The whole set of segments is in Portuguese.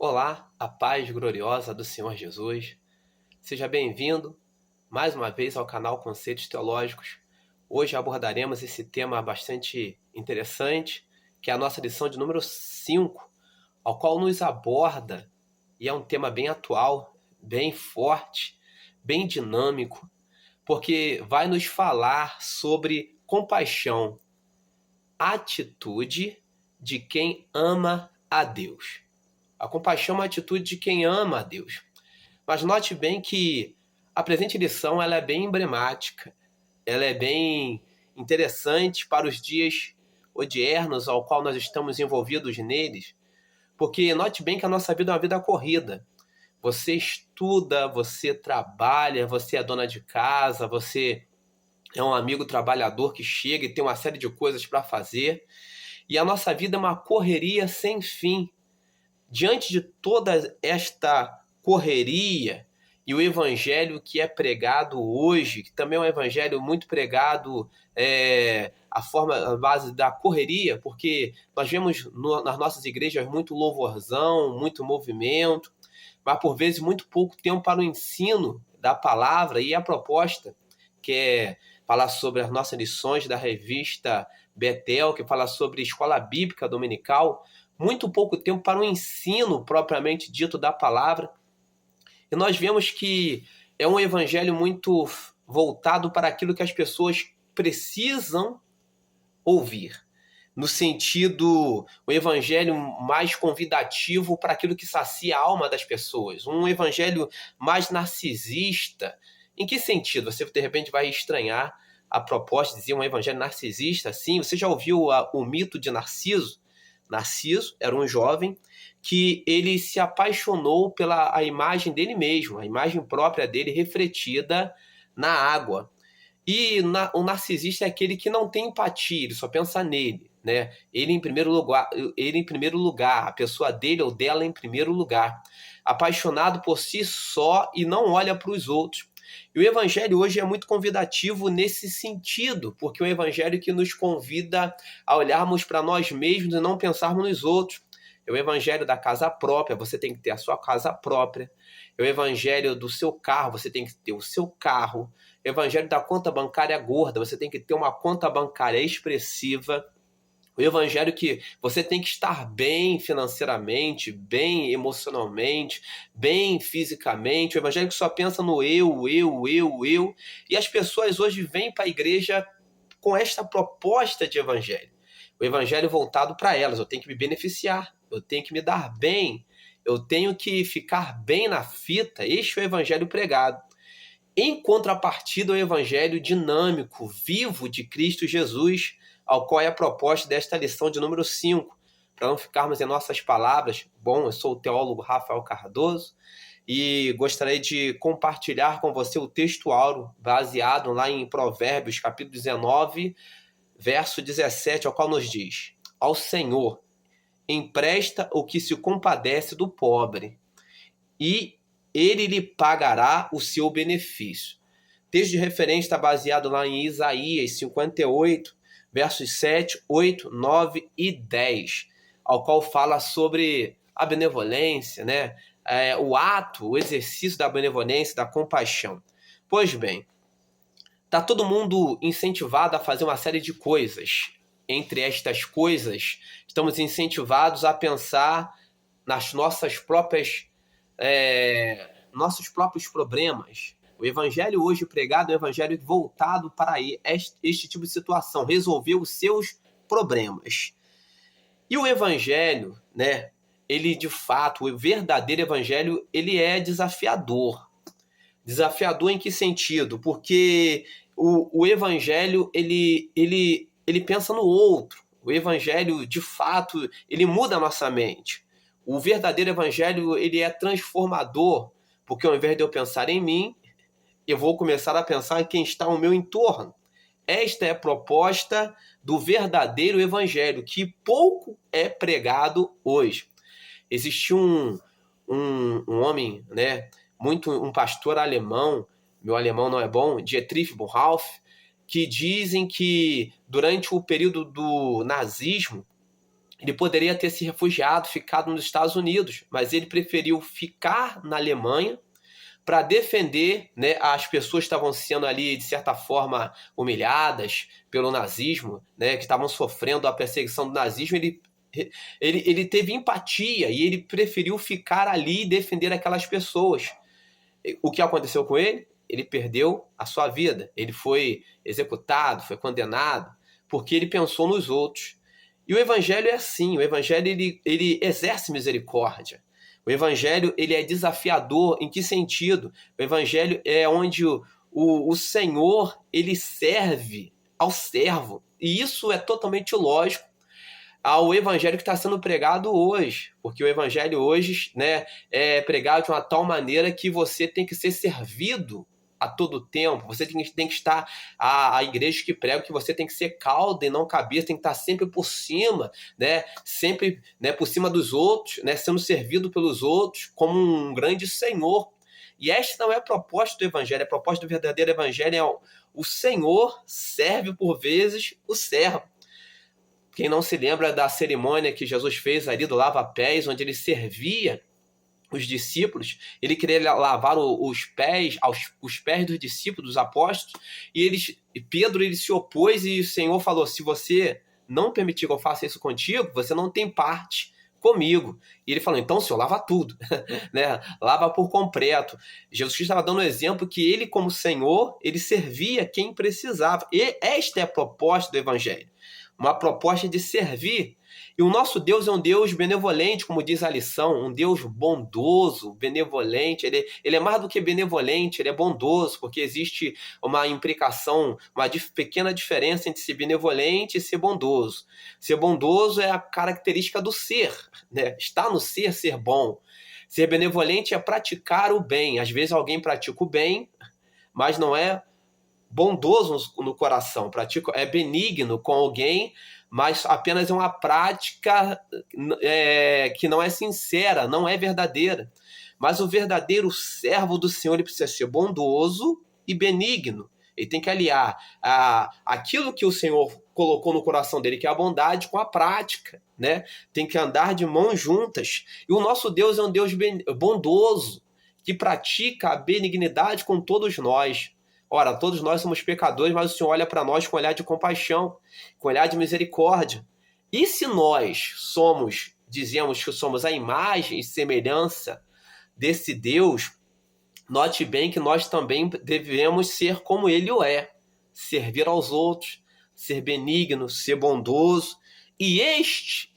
Olá, a paz gloriosa do Senhor Jesus. Seja bem-vindo mais uma vez ao canal Conceitos Teológicos. Hoje abordaremos esse tema bastante interessante, que é a nossa lição de número 5, ao qual nos aborda, e é um tema bem atual, bem forte, bem dinâmico, porque vai nos falar sobre compaixão, atitude de quem ama a Deus. A compaixão é uma atitude de quem ama a Deus. Mas note bem que a presente lição ela é bem emblemática, ela é bem interessante para os dias odiernos ao qual nós estamos envolvidos neles, porque note bem que a nossa vida é uma vida corrida. Você estuda, você trabalha, você é dona de casa, você é um amigo trabalhador que chega e tem uma série de coisas para fazer, e a nossa vida é uma correria sem fim. Diante de toda esta correria e o evangelho que é pregado hoje, que também é um evangelho muito pregado, a base da correria, porque nós vemos nas nossas igrejas muito louvorzão, muito movimento, mas por vezes muito pouco tempo para o ensino da palavra. E a proposta, que é falar sobre as nossas lições da revista Betel, que fala sobre escola bíblica dominical, muito pouco tempo para o ensino propriamente dito da palavra. E nós vemos que é um evangelho muito voltado para aquilo que as pessoas precisam ouvir. No sentido, o evangelho mais convidativo para aquilo que sacia a alma das pessoas. Um evangelho mais narcisista. Em que sentido? Você de repente vai estranhar a proposta de dizer um evangelho narcisista. Sim, você já ouviu o mito de Narciso? Narciso era um jovem que ele se apaixonou pela a imagem dele mesmo, a imagem própria dele refletida na água. E o narcisista é aquele que não tem empatia, ele só pensa nele, né? Ele em primeiro lugar, a pessoa dele ou dela em primeiro lugar. Apaixonado por si só e não olha para os outros. E o evangelho hoje é muito convidativo nesse sentido, porque é um evangelho que nos convida a olharmos para nós mesmos e não pensarmos nos outros. É o evangelho da casa própria, você tem que ter a sua casa própria. É o evangelho do seu carro, você tem que ter o seu carro. É o evangelho da conta bancária gorda, você tem que ter uma conta bancária expressiva. O evangelho que você tem que estar bem financeiramente, bem emocionalmente, bem fisicamente. O evangelho que só pensa no eu. E as pessoas hoje vêm para a igreja com esta proposta de evangelho. O evangelho voltado para elas. Eu tenho que me beneficiar, eu tenho que me dar bem, eu tenho que ficar bem na fita. Este é o evangelho pregado. Em contrapartida, o evangelho dinâmico, vivo de Cristo Jesus, ao qual é a proposta desta lição de número 5. Para não ficarmos em nossas palavras, bom, eu sou o teólogo Rafael Cardoso e gostaria de compartilhar com você o texto áureo baseado lá em Provérbios, capítulo 19, verso 17, ao qual nos diz: ao Senhor empresta o que se compadece do pobre, e ele lhe pagará o seu benefício. O texto de referência está baseado lá em Isaías 58, versos 7, 8, 9 e 10, ao qual fala sobre a benevolência, né? O ato, o exercício da benevolência, da compaixão. Pois bem, está todo mundo incentivado a fazer uma série de coisas. Entre estas coisas, estamos incentivados a pensar nas nossos próprios problemas. O evangelho hoje pregado é um evangelho voltado para este tipo de situação, resolver os seus problemas. E o evangelho, né, ele de fato, o verdadeiro evangelho, ele é desafiador. Desafiador em que sentido? Porque o evangelho, ele pensa no outro. O evangelho, de fato, ele muda a nossa mente. O verdadeiro evangelho, ele é transformador, porque ao invés de eu pensar em mim, eu vou começar a pensar em quem está ao meu entorno. Esta é a proposta do verdadeiro evangelho, que pouco é pregado hoje. Existe um homem, né, um pastor alemão, meu alemão não é bom, Dietrich Bonhoeffer, que dizem que durante o período do nazismo, Ele poderia ter se refugiado, ficado nos Estados Unidos, mas ele preferiu ficar na Alemanha para defender, né, as pessoas que estavam sendo ali, de certa forma, humilhadas pelo nazismo, né, que estavam sofrendo a perseguição do nazismo. Ele teve empatia e ele preferiu ficar ali e defender aquelas pessoas. O que aconteceu com ele? Ele perdeu a sua vida. Ele foi executado, foi condenado, porque ele pensou nos outros. E o evangelho é assim, o evangelho ele exerce misericórdia. O evangelho ele é desafiador. Em que sentido? O evangelho é onde o Senhor ele serve ao servo. E isso é totalmente lógico ao evangelho que está sendo pregado hoje, porque o evangelho hoje, né, é pregado de uma tal maneira que você tem que ser servido a todo tempo. Você tem que estar, a igreja que prega que você tem que ser cauda e não cabeça, tem que estar sempre por cima, né, sempre, né, por cima dos outros, né, sendo servido pelos outros como um grande senhor. E esta não é a proposta do evangelho. A proposta do verdadeiro evangelho é o Senhor serve por vezes o servo. Quem não se lembra da cerimônia que Jesus fez ali do lava-pés, onde ele servia os discípulos, ele queria lavar os pés dos discípulos, dos apóstolos, e Pedro ele se opôs e o Senhor falou: se você não permitir que eu faça isso contigo, você não tem parte comigo. E ele falou: então, Senhor, lava tudo, né? Lava por completo. Jesus Cristo estava dando um exemplo que ele, como Senhor, ele servia quem precisava. E esta é a proposta do Evangelho. Uma proposta de servir. E o nosso Deus é um Deus benevolente, como diz a lição, um Deus bondoso, benevolente. Ele é mais do que benevolente, ele é bondoso, porque existe uma implicação, uma pequena diferença entre ser benevolente e ser bondoso. Ser bondoso é a característica do ser, né? Está no ser bom. Ser benevolente é praticar o bem. Às vezes alguém pratica o bem, mas não é bondoso no coração, é benigno com alguém, mas apenas é uma prática que não é sincera, não é verdadeira. Mas o verdadeiro servo do Senhor ele precisa ser bondoso e benigno. Ele tem que aliar aquilo que o Senhor colocou no coração dele, que é a bondade, com a prática, né? Tem que andar de mãos juntas. E o nosso Deus é um Deus bondoso, que pratica a benignidade com todos nós. Ora, todos nós somos pecadores, mas o Senhor olha para nós com olhar de compaixão, com olhar de misericórdia. E se nós dizemos que somos a imagem e semelhança desse Deus, note bem que nós também devemos ser como Ele o é. Servir aos outros, ser benigno, ser bondoso. E este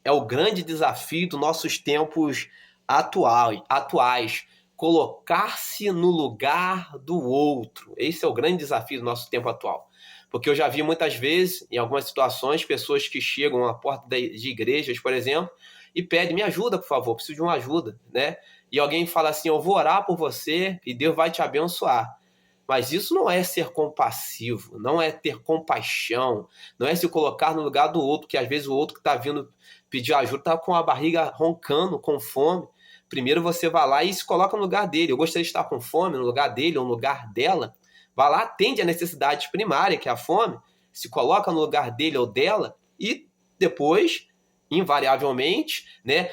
é o grande desafio dos nossos tempos atuais. Colocar-se no lugar do outro. Esse é o grande desafio do nosso tempo atual. Porque eu já vi muitas vezes, em algumas situações, pessoas que chegam à porta de igrejas, por exemplo, e pedem: me ajuda, por favor, preciso de uma ajuda, né? E alguém fala assim: eu vou orar por você e Deus vai te abençoar. Mas isso não é ser compassivo, não é ter compaixão, não é se colocar no lugar do outro, que às vezes o outro que está vindo pedir ajuda está com a barriga roncando, com fome. Primeiro você vai lá e se coloca no lugar dele. Eu gostaria de estar com fome no lugar dele ou no lugar dela. Vai lá, atende a necessidade primária, que é a fome, se coloca no lugar dele ou dela e depois, invariavelmente, né,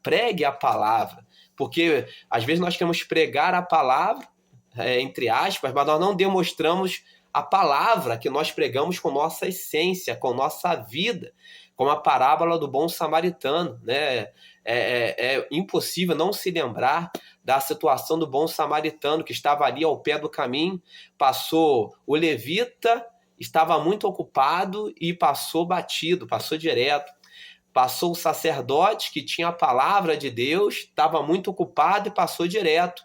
pregue a palavra. Porque às vezes nós queremos pregar a palavra, entre aspas, mas nós não demonstramos a palavra que nós pregamos com nossa essência, com nossa vida, como a parábola do bom samaritano, né? É impossível não se lembrar da situação do bom samaritano que estava ali ao pé do caminho, passou o levita, estava muito ocupado e passou batido, passou direto. Passou o sacerdote que tinha a palavra de Deus, estava muito ocupado e passou direto.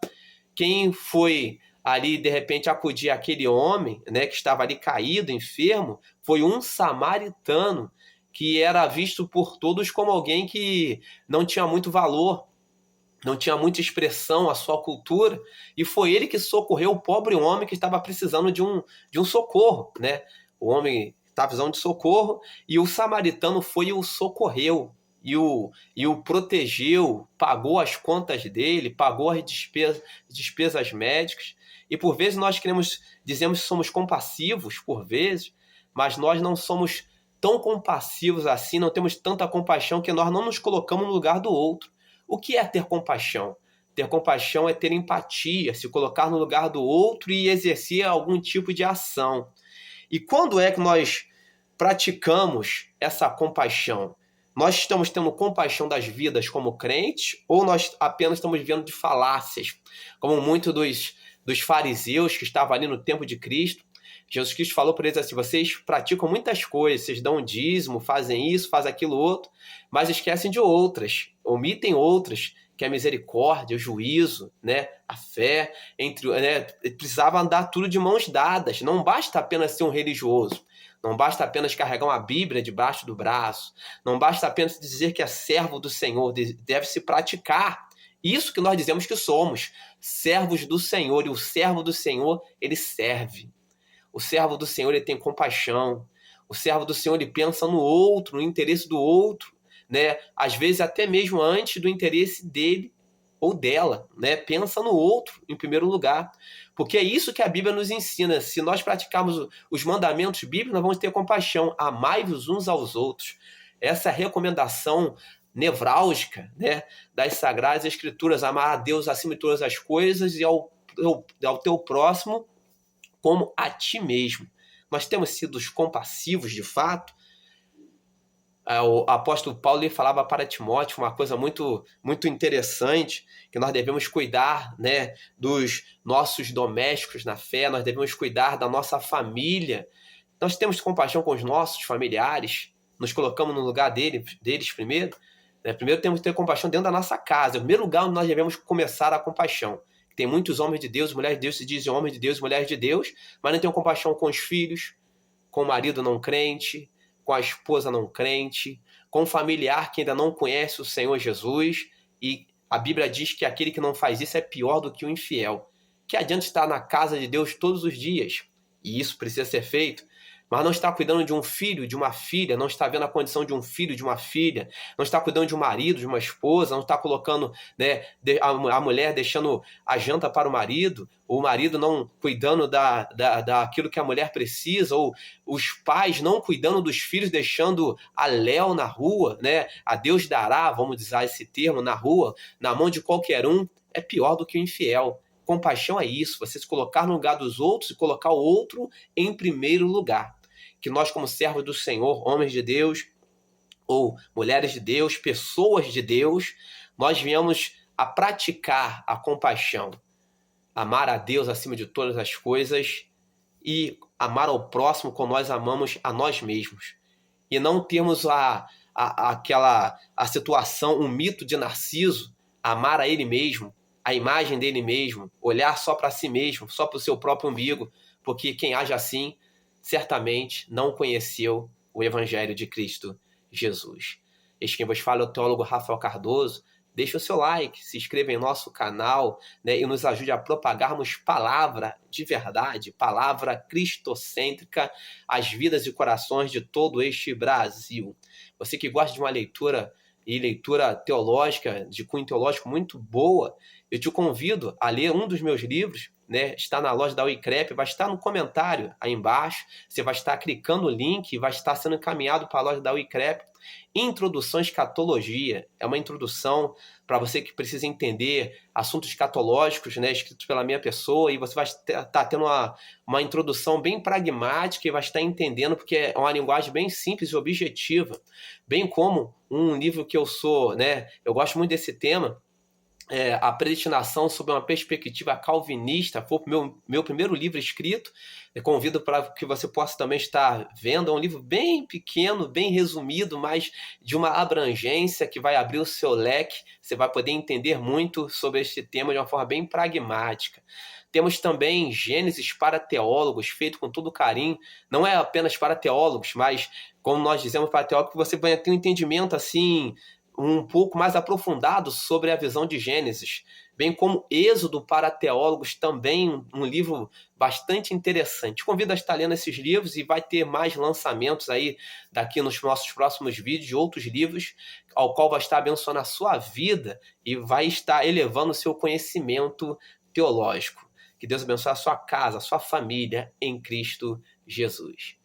Quem foi ali, de repente, acudir aquele homem, né, que estava ali caído, enfermo, foi um samaritano, que era visto por todos como alguém que não tinha muito valor, não tinha muita expressão a sua cultura, e foi ele que socorreu o pobre homem que estava precisando de um socorro, né? O homem estava precisando de socorro, e o samaritano foi e o socorreu, e o protegeu, pagou as contas dele, pagou as despesas médicas. E por vezes nós dizemos que somos compassivos, por vezes, mas nós não somos tão compassivos assim, não temos tanta compaixão que nós não nos colocamos no lugar do outro. O que é ter compaixão? Ter compaixão é ter empatia, se colocar no lugar do outro e exercer algum tipo de ação. E quando é que nós praticamos essa compaixão? Nós estamos tendo compaixão das vidas como crentes ou nós apenas estamos vivendo de falácias? Como muitos dos fariseus que estavam ali no tempo de Cristo, Jesus Cristo falou para eles assim: vocês praticam muitas coisas, vocês dão dízimo, fazem isso, fazem aquilo outro, mas esquecem de outras, omitem outras, que é a misericórdia, o juízo, né, a fé, precisava andar tudo de mãos dadas. Não basta apenas ser um religioso, não basta apenas carregar uma Bíblia debaixo do braço, não basta apenas dizer que é servo do Senhor, deve-se praticar. Isso que nós dizemos que somos, servos do Senhor, e o servo do Senhor, ele serve. O servo do Senhor, ele tem compaixão. O servo do Senhor, ele pensa no outro, no interesse do outro, né? Às vezes até mesmo antes do interesse dele ou dela, né? Pensa no outro em primeiro lugar. Porque é isso que a Bíblia nos ensina. Se nós praticarmos os mandamentos bíblicos, nós vamos ter compaixão. Amai-vos uns aos outros. Essa é a recomendação nevrálgica, né, das Sagradas Escrituras. Amar a Deus acima de todas as coisas e ao teu próximo como a ti mesmo. Nós temos sido compassivos de fato. O apóstolo Paulo falava para Timóteo uma coisa muito, muito interessante, que nós devemos cuidar, né, dos nossos domésticos na fé, nós devemos cuidar da nossa família. Nós temos compaixão com os nossos familiares, nos colocamos no lugar deles primeiro. Né? Primeiro temos que ter compaixão dentro da nossa casa. É o primeiro lugar onde nós devemos começar a compaixão. Tem muitos homens de Deus, mulheres de Deus se dizem homens de Deus, mulheres de Deus, mas não tem compaixão com os filhos, com o marido não crente, com a esposa não crente, com o familiar que ainda não conhece o Senhor Jesus. E a Bíblia diz que aquele que não faz isso é pior do que o infiel. Que adianta estar na casa de Deus todos os dias, e isso precisa ser feito, mas não está cuidando de um filho, de uma filha, não está vendo a condição de um filho, de uma filha, não está cuidando de um marido, de uma esposa, não está colocando, né, a mulher deixando a janta para o marido não cuidando daquilo que a mulher precisa, ou os pais não cuidando dos filhos, deixando a léu na rua, né, a Deus dará, vamos usar esse termo, na rua, na mão de qualquer um, é pior do que o infiel. Compaixão é isso, você se colocar no lugar dos outros e colocar o outro em primeiro lugar. Que nós, como servos do Senhor, homens de Deus ou mulheres de Deus, pessoas de Deus, nós viemos a praticar a compaixão, amar a Deus acima de todas as coisas e amar ao próximo como nós amamos a nós mesmos. E não termos a situação, um mito de Narciso, amar a ele mesmo, a imagem dele mesmo, olhar só para si mesmo, só para o seu próprio umbigo, porque quem age assim certamente não conheceu o Evangelho de Cristo Jesus. Este quem vos fala é o teólogo Rafael Cardoso. Deixe o seu like, se inscreva em nosso canal, né, e nos ajude a propagarmos palavra de verdade, palavra cristocêntrica às vidas e corações de todo este Brasil. Você que gosta de uma leitura teológica, de cunho teológico muito boa, eu te convido a ler um dos meus livros, né? Está na loja da Uicrep, vai estar no comentário aí embaixo, você vai estar clicando o link e vai estar sendo encaminhado para a loja da Uicrep. Introdução à Escatologia, é uma introdução para você que precisa entender assuntos escatológicos, né, escritos pela minha pessoa, e você vai estar tendo uma introdução bem pragmática e vai estar entendendo, porque é uma linguagem bem simples e objetiva, bem como um livro que eu sou, né, eu gosto muito desse tema, A Predestinação sob uma Perspectiva Calvinista, foi o meu primeiro livro escrito. Eu convido para que você possa também estar vendo. É um livro bem pequeno, bem resumido, mas de uma abrangência que vai abrir o seu leque. Você vai poder entender muito sobre este tema de uma forma bem pragmática. Temos também Gênesis para teólogos, feito com todo carinho. Não é apenas para teólogos, mas, como nós dizemos para teólogos, você vai ter um entendimento assim um pouco mais aprofundado sobre a visão de Gênesis, bem como Êxodo para teólogos, também um livro bastante interessante. Convido a estar lendo esses livros e vai ter mais lançamentos aí daqui nos nossos próximos vídeos de outros livros, ao qual vai estar abençoando a sua vida e vai estar elevando o seu conhecimento teológico. Que Deus abençoe a sua casa, a sua família em Cristo Jesus.